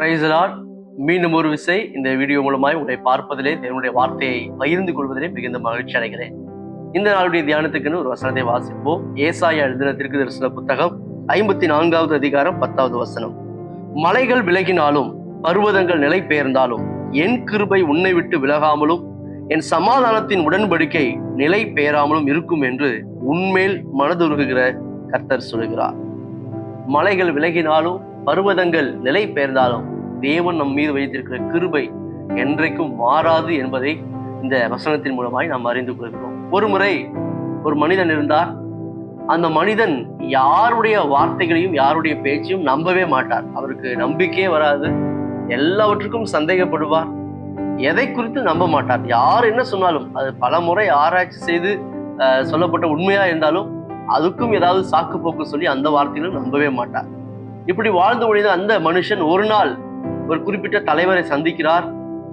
Praise the Lord. மீண்டும் ஒரு விசை இந்த வீடியோ மூலமாய் உங்களை பார்ப்பதிலே, தேவனுடைய வார்த்தையை பகிர்ந்து கொள்வதிலே மிகுந்த மகிழ்ச்சி அடைகிறேன். இந்த நாளுடைய தியானத்துக்குன்னு ஒரு வசனத்தை வாசிப்போம். ஏசாயா எழுதின தீர்க்கதரிசன புத்தகம் 54வது அதிகாரம் 10வது வசனம். மலைகள் விலகினாலும் பர்வதங்கள் நிலை பெயர்ந்தாலும் என் கிருபை உன்னை விட்டு விலகாமலும் என் சமாதானத்தின் உடன்படிக்கை நிலை பெயராமலும் இருக்கும் என்று உன்மேல் மனதுருகுகிற கர்த்தர் சொல்கிறார். மலைகள் விலகினாலும் பர்வதங்கள் நிலை பெயர்ந்தாலும் தேவன் நம் மீது வைத்திருக்கிற கிருபை என்றைக்கும் மாறாது என்பதை இந்த வசனத்தின் மூலமாய் நாம் அறிந்து கொள்கிறோம். ஒரு முறை ஒரு மனிதன் இருந்தார். அந்த மனிதன் யாருடைய வார்த்தைகளையும் யாருடைய பேச்சையும் நம்பவே மாட்டார். அவருக்கு நம்பிக்கையே வராது. எல்லாவற்றுக்கும் சந்தேகப்படுவார். எதை குறித்து நம்ப மாட்டார். யார் என்ன சொன்னாலும் அது பல முறை ஆராய்ச்சி செய்து சொல்லப்பட்ட உண்மையா இருந்தாலும் அதுக்கும் ஏதாவது சாக்கு போக்கு சொல்லி அந்த வார்த்தைகளும் நம்பவே மாட்டார். இப்படி வாழ்ந்து முடிந்த அந்த மனுஷன் ஒரு நாள் ஒரு குறிப்பிட்ட தலைவரை சந்திக்கிறார்.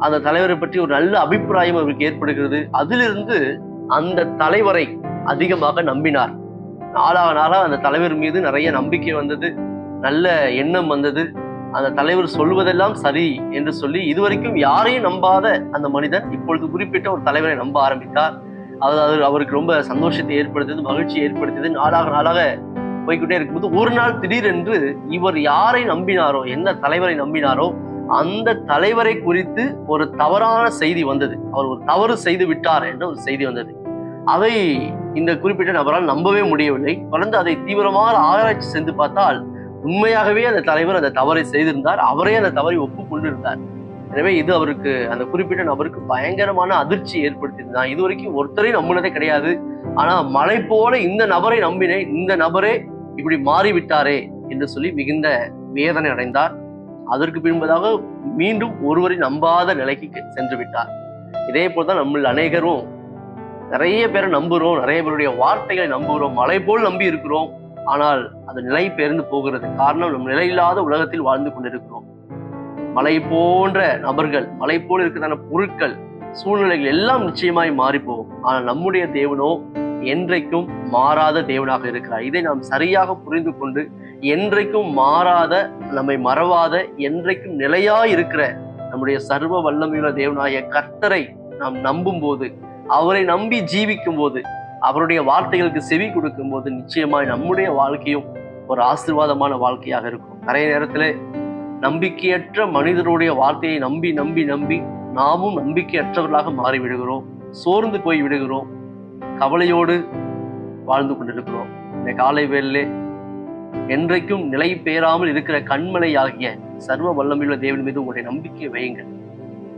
அந்த தலைவரை பற்றி ஒரு நல்ல அபிப்பிராயம் அவருக்கு ஏற்படுகிறது. அதிலிருந்து அந்த தலைவரை அதிகமாக நம்பினார். நாளாக நாளாக அந்த தலைவர் மீது நிறைய நம்பிக்கை வந்தது, நல்ல எண்ணம் வந்தது. அந்த தலைவர் சொல்வதெல்லாம் சரி என்று சொல்லி இதுவரைக்கும் யாரையும் நம்பாத அந்த மனிதன் இப்பொழுது குறிப்பிட்ட ஒரு தலைவரை நம்ப ஆரம்பித்தார். அது அவருக்கு ரொம்ப சந்தோஷத்தை ஏற்படுத்தியது, மகிழ்ச்சியை ஏற்படுத்தியது. நாளாக நாளாக போய்கிட்டே இருக்கும்போது ஒரு நாள் திடீரென்று இவர் யாரை நம்பினாரோ, எந்த தலைவரை நம்பினாரோ அந்த தலைவரை குறித்து ஒரு தவறான செய்தி வந்தது. அவர் ஒரு தவறு செய்து விட்டார் என்ற ஒரு செய்தி வந்தது. அதை இந்த குறிப்பிட்ட நபரால் நம்பவே முடியவில்லை. தொடர்ந்து அதை தீவிரமாக ஆராய்ச்சி சென்று பார்த்தால் உண்மையாகவே அந்த தலைவர் அந்த தவறை செய்திருந்தார். அவரே அந்த தவறை ஒப்புக்கொண்டிருந்தார். எனவே இது அவருக்கு, அந்த குறிப்பிட்ட நபருக்கு பயங்கரமான அதிர்ச்சி ஏற்படுத்தியிருந்தார். இதுவரைக்கும் ஒருத்தரையும் நம்பினதே கிடையாது. ஆனா மலை போல இந்த நபரை நம்பினேன், இந்த நபரே இப்படி மாறிவிட்டாரே என்று சொல்லி மிகுந்த வேதனை அடைந்தார். அதற்கு பின்பதாக மீண்டும் ஒருவரை நம்பாத நிலைக்கு சென்று விட்டார். இதே போல்தான் நம்ம அநேகரும் நிறைய பேரை நம்புகிறோம், நிறைய பேருடைய வார்த்தைகளை நம்புகிறோம், மலை போல் நம்பி இருக்கிறோம். ஆனால் அது நிலை பெயர்ந்து போகிறது. காரணம், நம் நிலையில்லாத உலகத்தில் வாழ்ந்து கொண்டிருக்கிறோம். மலை போன்ற நபர்கள், மலை போல் இருக்கிறதான பொருட்கள், சூழ்நிலைகள் எல்லாம் நிச்சயமாய் மாறி போகும். ஆனால் நம்முடைய தேவனோ என்றைக்கும் மாறாத தேவனாக இருக்கிறார். இதை நாம் சரியாக புரிந்து கொண்டு என்றைக்கும் மாறாத, நம்மை மறவாத, என்றைக்கும் நிலையாய் இருக்கிற நம்முடைய சர்வ வல்லமையுள்ள தேவனாகிய கர்த்தரை நாம் நம்பும் போது, அவரை நம்பி ஜீவிக்கும் போது, அவருடைய வார்த்தைகளுக்கு செவி கொடுக்கும் போது நிச்சயமாய் நம்முடைய வாழ்க்கையும் ஒரு ஆசீர்வாதமான வாழ்க்கையாக இருக்கும். நிறைய நேரத்துல நம்பிக்கையற்ற மனிதருடைய வார்த்தையை நம்பி நம்பி நம்பி நாமும் நம்பிக்கையற்றவர்களாக மாறி விடுகிறோம், சோர்ந்து போய் விடுகிறோம், கவலையோடு வாழ்ந்து கொண்டிருக்கிறோம். இந்த காலை வேளையிலே என்றைக்கும் நிலை பெயராமல் இருக்கிற கண்மலை ஆகிய சர்வ வல்லமையுள்ள தேவன் மீது உங்களுடைய நம்பிக்கை வையுங்கள்.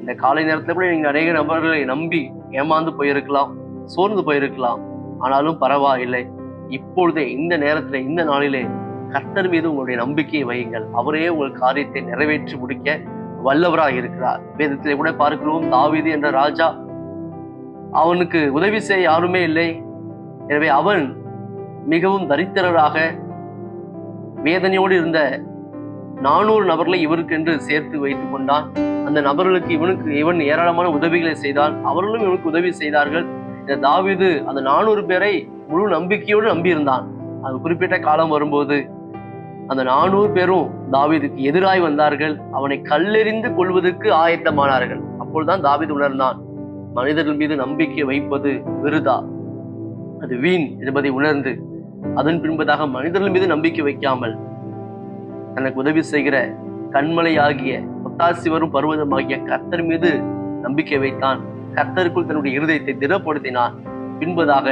இந்த காலை நேரத்துல கூட நீங்க அநேக நபர்களை நம்பி ஏமாந்து போயிருக்கலாம், சோர்ந்து போயிருக்கலாம். ஆனாலும் பரவாயில்லை. இப்பொழுதே இந்த நேரத்துல, இந்த நாளிலே கர்த்தர் மீது உங்களுடைய நம்பிக்கையை வையுங்கள். அவரே உங்கள் காரியத்தை நிறைவேற்றி முடிக்க வல்லவராக இருக்கிறார். வேதத்திலே கூட பார்க்கிறோம், தாவீது என்ற ராஜா, அவனுக்கு உதவி செய்ய யாருமே இல்லை. எனவே அவன் மிகவும் தரித்திரராக வேதனையோடு இருந்த 400 நபர்களை இவருக்கு என்று சேர்த்து வைத்துக் கொண்டான். அந்த நபர்களுக்கு இவன் ஏராளமான உதவிகளை செய்தான். அவர்களும் இவனுக்கு உதவி செய்தார்கள். இந்த தாவீது அந்த 400 பேரை முழு நம்பிக்கையோடு நம்பியிருந்தான். அது குறிப்பிட்ட காலம் வரும்போது அந்த 400 பேரும் தாவீதுக்கு எதிராய் வந்தார்கள். அவனை கல்லெறிந்து கொள்வதற்கு ஆயத்தமானார்கள். அப்பொழுதுதான் தாவீது உணர்ந்தான், மனிதர்கள் மீது நம்பிக்கை வைப்பது விருதா, அது வீண் என்பதை உணர்ந்து அதன் பின்பதாக மனிதர்கள் மீது நம்பிக்கை வைக்காமல் தனக்கு உதவி செய்கிற கண்மலை ஆகிய ஒத்தாசி வரும் பர்வதமாகிய கர்த்தர் மீது நம்பிக்கை வைத்தான். கர்த்தருக்குள் தன்னுடைய இருதயத்தை திடப்படுத்தினான். பின்பதாக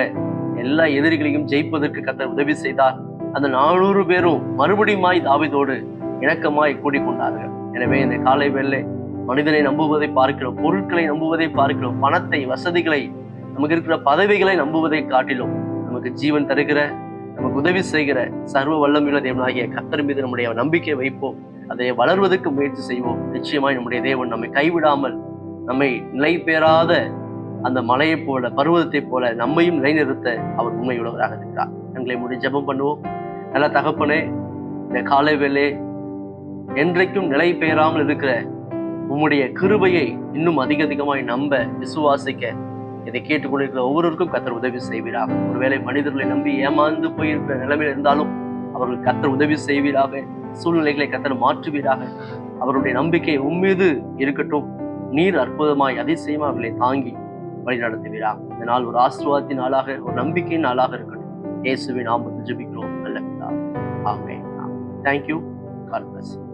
எல்லா எதிரிகளையும் ஜெயிப்பதற்கு கர்த்தர் உதவி செய்தார். அந்த 400 பேரும் மறுபடியுமாய் தாவீதோடு இணக்கமாய் கூடிக்கொண்டார்கள். எனவே இந்த காலை வேளை மனிதனை நம்புவதை பார்க்கிறோம், பொருட்களை நம்புவதை பார்க்கிறோம், பணத்தை, வசதிகளை, நமக்கு இருக்கிற பதவிகளை நம்புவதை காட்டிலும் நமக்கு ஜீவன் தருகிற, நமக்கு உதவி செய்கிற சர்வ வல்லமையுள்ள தேவனாகிய கர்த்தர் மீது நம்முடைய நம்பிக்கை வைப்போம். அதை வளர்வதற்கு முயற்சி செய்வோம். நிச்சயமாய் நம்முடைய தேவன் நம்மை கைவிடாமல், நம்மை நிலை பெறாத அந்த மலையை போல, பர்வதத்தை போல நம்மையும் நிலைநிறுத்த அவர் உண்மையுள்ளவராக இருக்கிறார். எங்களை முடி ஜெபம் பண்ணுவோம். நல்ல தகப்பனே, இந்த காலை வேளை என்றைக்கும் நிலை பெயராமல் இருக்கிற உம்முடைய கிருபையை இன்னும் அதிகமாய் நம்ப, விசுவாசிக்க இதை கேட்டுக்கொண்டிருக்கிற ஒவ்வொருவருக்கும் கர்த்தர் உதவி செய்வீராக. ஒருவேளை மனிதர்களை நம்பி ஏமாந்து போயிருக்கிற நிலைமையில் இருந்தாலும் அவர்கள் கர்த்தர் உதவி செய்வீராக. சூழ்நிலைகளை கர்த்தர் மாற்றுவீராக. அவருடைய நம்பிக்கை உம்மீது இருக்கட்டும். நீர் அற்புதமாய் அதிசயமா அவர்களை தாங்கி வழி நடத்துவீராக. இந்த நாள் ஒரு ஆசீர்வாதத்தின் நாளாக, ஒரு நம்பிக்கையின் நாளாக இருக்கட்டும். இயேசுவின் நாமத்தில் ஜெபிக்கிறோம் நல்ல பிதாவே. ஆமென். Thank you. God bless you.